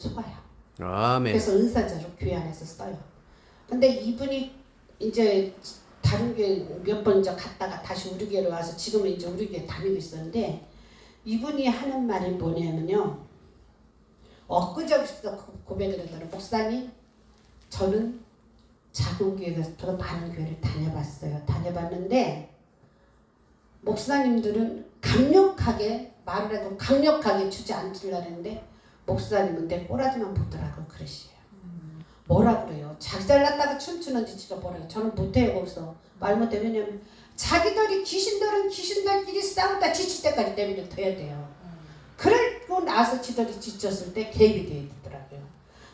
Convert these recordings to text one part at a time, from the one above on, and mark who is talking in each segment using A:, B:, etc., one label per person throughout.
A: 속아요.
B: 아멘.
A: 그래서 은사자로 교회 안에서 써요. 근데 이분이 이제 다른 교회 몇 번 이제 갔다가 다시 우리 교회로 와서 지금은 이제 우리 교회 다니고 있었는데, 이분이 하는 말이 뭐냐면요. 엊그저께서 고백을 했더니, 목사님, 저는 작은 교회 가서 저도 많은 교회를 다녀봤어요. 다녀봤는데 목사님들은 강력하게 말을 해도 강력하게 주저앉으려고 했는데 목사님은 내 꼬라지만 보더라고 그러시요. 뭐라 그래요? 자기 잘났다가 춤추는지 지가 뭐라고. 저는 못해요. 거기서 말 못해. 왜냐면 자기들이 귀신들은 귀신들끼리 싸우다 지칠 때까지 내버려 둬야 돼요. 그러고 나서 지들이 지쳤을 때 개입이 돼야 되더라고요.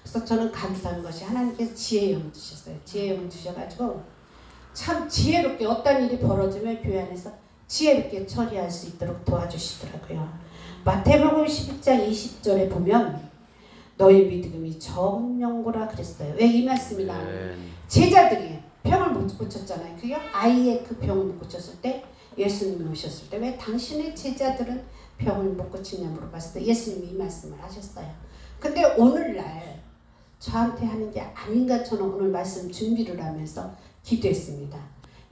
A: 그래서 저는 감사한 것이 하나님께서 지혜영을 주셨어요. 지혜영을 주셔가지고 참 지혜롭게 어떤 일이 벌어지면 교회 안에서 지혜롭게 처리할 수 있도록 도와주시더라고요. 마태복음 12장 20절에 보면 너희 믿음이 정령고라 그랬어요. 왜 이 말씀이 나오냐면 제자들이 병을 못 고쳤잖아요. 그게 아이의 그 병을 못 고쳤을 때 예수님이 오셨을 때 왜 당신의 제자들은 병을 못 고치냐 물어봤을 때 예수님이 이 말씀을 하셨어요. 근데 오늘날 저한테 하는 게 아닌가 저는 오늘 말씀 준비를 하면서 기도했습니다.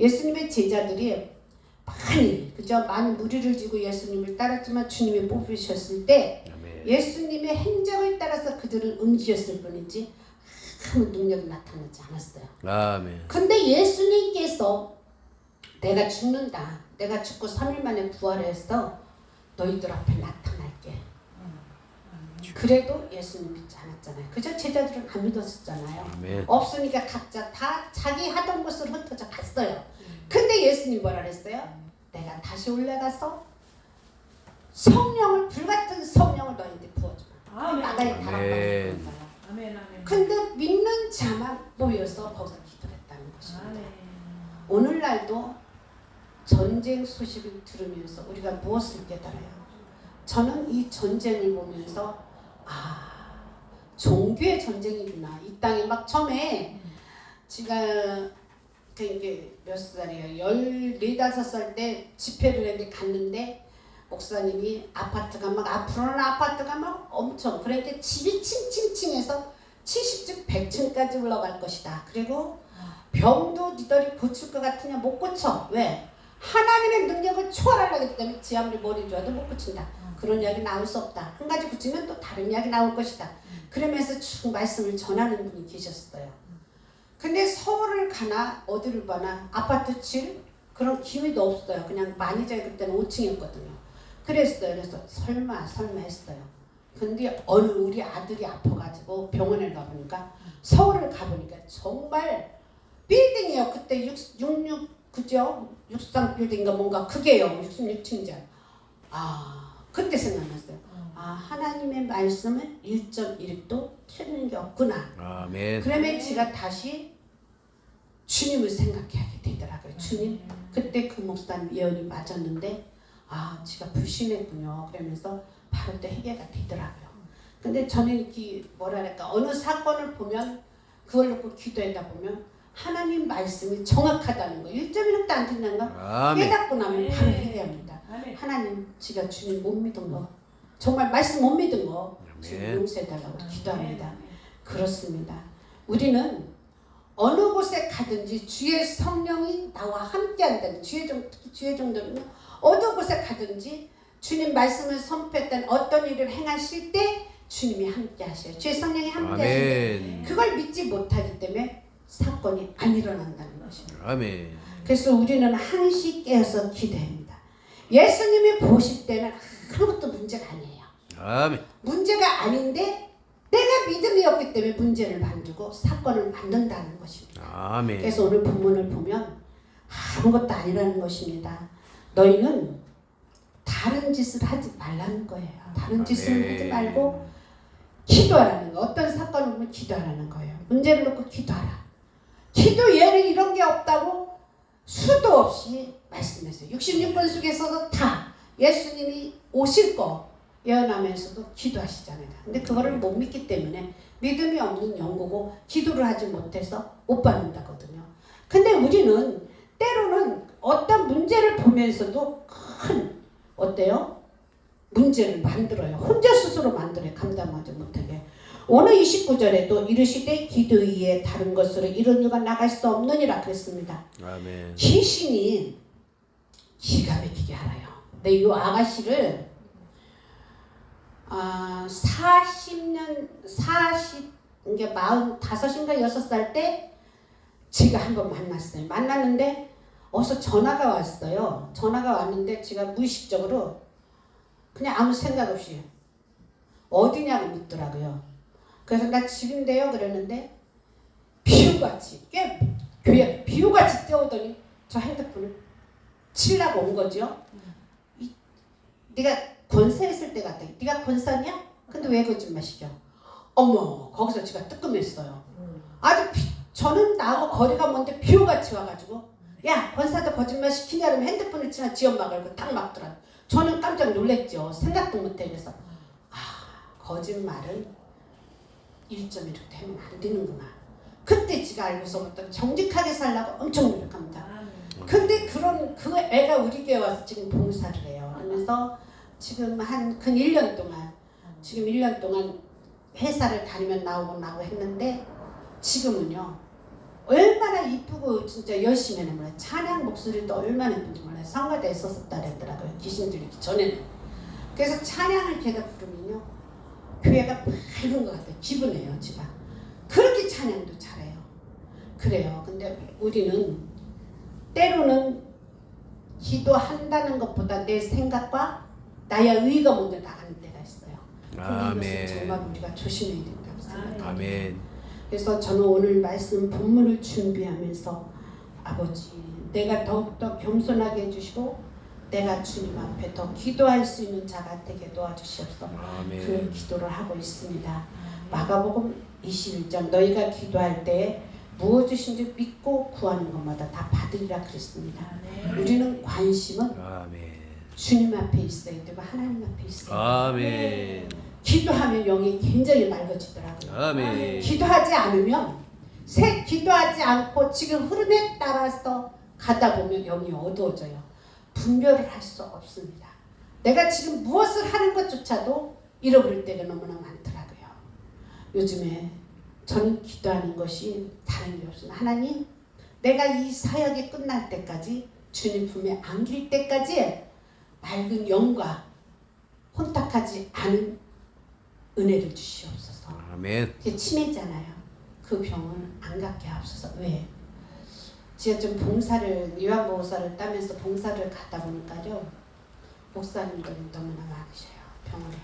A: 예수님의 제자들이 많이 무리를 지고 예수님을 따랐지만 주님이 뽑으셨을 때 예수님의 행적을 따라서 그들은 움직였을 뿐이지 아무 능력이 나타나지 않았어요.
B: 아멘.
A: 근데 예수님께서 내가 죽는다. 내가 죽고 3일 만에 부활해서 너희들 앞에 나타날게. 그래도 예수님 믿지 않았잖아요. 그저 제자들은 안 믿었었잖아요.
B: 아멘.
A: 없으니까 각자 다 자기 하던 곳으로 흩어져 갔어요. 근데 예수님 뭐라 그랬어요? 내가 다시 올라가서 성령을, 불같은 성령을 너희한테 부어주마. 바다에 다락방을 부어줘요. 근데 믿는 자만 모여서 거기서 기도했다는 것입니다. 오늘날도 전쟁 소식을 들으면서 우리가 무엇을 깨달아요? 저는 이 전쟁을 보면서 종교의 전쟁이구나. 이 땅에 막 처음에 제가 이게 몇 살이에요? 14~15살 때 집회를 했는데 갔는데 목사님이 아파트가 막 앞으로는 아파트가 막 엄청 그랬는데 집이 층층층해서 70층 100층까지 올라갈 것이다. 그리고 병도 니들이 고칠 것 같으냐 못 고쳐. 왜? 하나님의 능력을 초월하려고 했기 때문에 지 아무리 머리 좋아도 못 고친다. 그런 이야기 나올 수 없다. 한 가지 고치면 또 다른 이야기 나올 것이다. 그러면서 쭉 말씀을 전하는 분이 계셨어요. 근데 서울을 가나 어디를 가나 아파트 칠 그런 기회도 없어요. 그냥 많이 자기 그때는 5층이었거든요. 그랬어요. 그래서 설마 했어요. 근데 어느 우리 아들이 아파가지고 병원에 가보니까 서울을 가보니까 정말 빌딩이요. 그때 66 그죠? 63 빌딩인가 뭔가 그게요. 66층이죠. 그때 생각났어요. 하나님의 말씀은 1.1도 틀린 게 없구나.
B: 아멘.
A: 그러면 제가 다시 주님을 생각하게 되더라고요. 주님, 그때 그 목사님 예언이 맞았는데 제가 불신했군요. 그러면서 바로 또 해결가 되더라고요. 근데 저는 이렇게 뭐랄까 어느 사건을 보면 그걸 놓고 기도하다 보면 하나님 말씀이 정확하다는 거 1.1도 안 된다는 거 깨닫고 나면 바로 해결합니다. 하나님 제가 주님 못 믿은 거 정말 말씀 못 믿은 거 주님 용서해달라고 기도합니다. 그렇습니다. 우리는 어느 곳에 가든지 주의 성령이 나와 함께한다는 특히 주의 종들은 어느 곳에 가든지 주님 말씀을 선포했던 어떤 일을 행하실 때 주님이 함께하셔요. 주의 성령이 함께하시는데 그걸 믿지 못하기 때문에 사건이 안 일어난다는 것입니다.
B: 아멘.
A: 그래서 우리는 항시 깨어서 기도합니다. 예수님이 보실 때는 아무것도 문제가 아니에요.
B: 아멘.
A: 문제가 아닌데 내가 믿음이 없기 때문에 문제를 만들고 사건을 만든다는 것입니다.
B: 아멘.
A: 그래서 오늘 본문을 보면 아무것도 아니라는 것입니다. 너희는 다른 짓을 하지 말라는 거예요. 다른 짓을 하지 말고 기도하라는 거. 어떤 사건을 보면 기도하라는 거예요. 문제를 놓고 기도하라. 기도 예를 이런 게 없다고 수도 없이 말씀했어요. 66권 속에서도 다 예수님이 오실 거 예언하면서도 기도하시잖아요. 근데 그거를 못 믿기 때문에 믿음이 없는 영고고 기도를 하지 못해서 못 받는다거든요. 근데 우리는 때로는 어떤 문제를 보면서도 큰 어때요? 문제를 만들어요. 혼자 스스로 만들어요. 감당하지 못하게. 오늘 29절에도 이르시되 기도 위에 다른 것으로 이런 이가 나갈 수 없느니라 그랬습니다.
B: 아멘.
A: 귀신이 기가 막히게 알아요. 근데 이 아가씨를 40년 40 45인가 6살 때 제가 한번 만났어요. 만났는데 어서 전화가 왔어요. 전화가 왔는데 제가 무의식적으로 그냥 아무 생각 없이 어디냐고 묻더라고요. 그래서 나 집인데요 그랬는데 비유같이 교회 비유같이 뛰어오더니 저 핸드폰을 치려고 온 거죠. 네가 권사했을 때 같아. 네가 권사냐? 근데 왜 거짓말시켜? 어머 거기서 제가 뜨끔했어요. 아주 저는 나하고 거리가 먼데 비유같이 와가지고 야 권사도 거짓말 시키냐 그러면 핸드폰을 치나 지 엄마 걸고 딱 막더라. 저는 깜짝 놀랐죠. 생각도 못해. 그래서 거짓말은 1.1로 되면 안 되는구나. 그때 제가 알고서부터 정직하게 살라고 엄청 노력합니다. 근데 그 애가 우리 교회 와서 지금 봉사를 해요. 그래서 지금 한 1년 동안 지금 1년 동안 회사를 다니면 나오고 했는데 지금은요 얼마나 이쁘고 진짜 열심히 하는 거예요. 찬양 목소리도 얼마나 이쁜지 몰라요. 성가대에 있었다 그랬더라고요. 귀신 들리기 전에는. 그래서 찬양을 제가 부르면요 교회가 밝은 것 같아요. 기분해요 제가. 그렇게 찬양도 잘해요. 그래요. 근데 우리는 때로는 기도한다는 것보다 내 생각과 나의 의가 먼저 나가는 때가 있어요. 근데 이것은 정말 우리가 조심해야 된다고 생각해요.
B: 아멘.
A: 그래서 저는 오늘 말씀 본문을 준비하면서 아버지 내가 더욱더 겸손하게 해주시고 내가 주님 앞에 더 기도할 수 있는 자가 되게 도와주시옵소서. 그 기도를 하고 있습니다. 마가복음 21장 너희가 기도할 때 무엇이든지 믿고 구하는 것마다 다 받으리라 그랬습니다. 우리는 관심은 주님 앞에 있어야 되고 하나님 앞에 있어야 돼요. 기도하면 영이 굉장히 맑아지더라고요.
B: 아멘.
A: 기도하지 않으면 기도하지 않고 지금 흐름에 따라서 가다 보면 영이 어두워져요. 분별을 할 수 없습니다. 내가 지금 무엇을 하는 것조차도 잃어버릴 때가 너무나 많더라고요. 요즘에 저는 기도하는 것이 다른 게 없습니다. 하나님 내가 이 사역이 끝날 때까지 주님 품에 안길 때까지 맑은 영과 혼탁하지 않은 은혜를 주시옵소서.
B: 아멘.
A: 그게 치매잖아요. 그 병을 안 갖게 하옵소서. 왜? 제가 좀 봉사를 요한복사를 따면서 봉사를 가다 보니까요. 목사님들이 너무나 많으셔요. 병원에.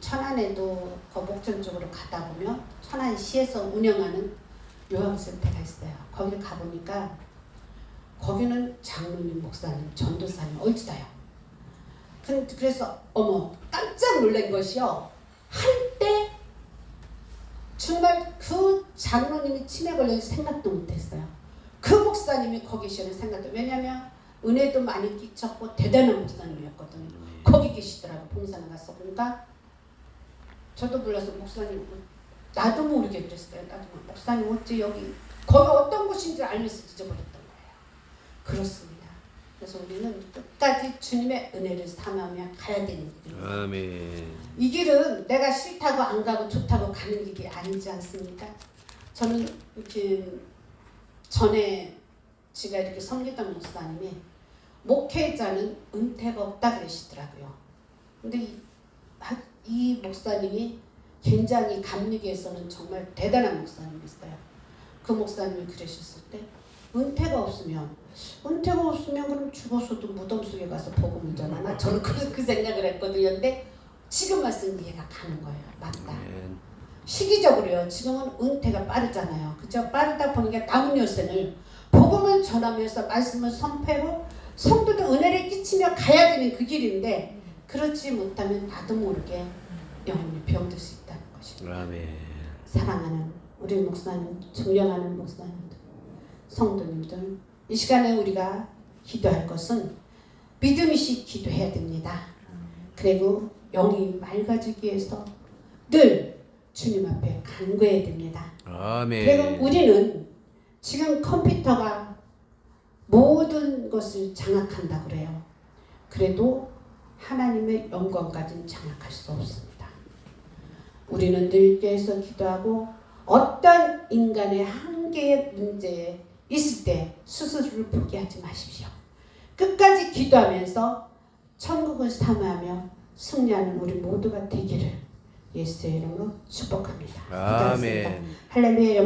A: 천안에도 거목천 쪽으로 가다 보면 천안시에서 운영하는 요양센터가 있어요. 거기 가보니까 거기는 장로님, 목사님, 전도사님 얼지다요. 그래서 어머 깜짝 놀란 것이요. 한때 정말 그 장로님이 치매 걸려서 생각도 못했어요. 그 목사님이 거기 계시는 생각도. 왜냐하면 은혜도 많이 끼쳤고 대단한 목사님이었거든요. 거기 계시더라고. 봉사를 가서 보니까 저도 몰라서 목사님 나도 모르게 그랬어요. 나도 목사님 어째 여기 거기 어떤 곳인지 알면서 잊어버렸던 거예요. 그렇습니다. 그래서 우리는 끝까지 주님의 은혜를 삼으며 가야 되는 길입니다.
B: 아멘.
A: 이 길은 내가 싫다고 안 가고 좋다고 가는 길이 아니지 않습니까? 저는 이렇게 전에 제가 이렇게 섬기던 목사님이 목회자는 은퇴가 없다 그러시더라고요. 근데 이 목사님이 굉장히 감리교에서는 정말 대단한 목사님이었어요. 그 목사님이 그러셨을 때 은퇴가 없으면 그럼 죽어서도 무덤 속에 가서 복음을 전하나? 저는 그 생각을 했거든요. 근데 지금 말씀 이해가 가는 거예요. 맞다. 시기적으로요. 지금은 은퇴가 빠르잖아요. 그죠? 빠르다 보니까 남은 여생을 복음을 전하면서 말씀을 선포하고 성도들 은혜를 끼치며 가야 되는 그 길인데 그렇지 못하면 나도 모르게 영혼이 병들 수 있다는 것입니다.
B: 아멘.
A: 사랑하는 우리 목사님, 존경하는 목사님들, 성도님들, 이 시간에 우리가 기도할 것은 믿음이시 기도해야 됩니다. 그리고 영이 맑아지기 위해서 늘 주님 앞에 간구해야 됩니다.
B: 아멘.
A: 그리고 우리는 지금 컴퓨터가 모든 것을 장악한다고 그래요. 그래도 하나님의 영광까지는 장악할 수 없습니다. 우리는 늘 교회에서 기도하고 어떤 인간의 한계의 문제에 있을 때 수술을 포기하지 마십시오. 끝까지 기도하면서 천국을 사모하며 승리하는 우리 모두가 되기를 예수의 이름으로 축복합니다.
B: 아멘.
A: 할렐루야.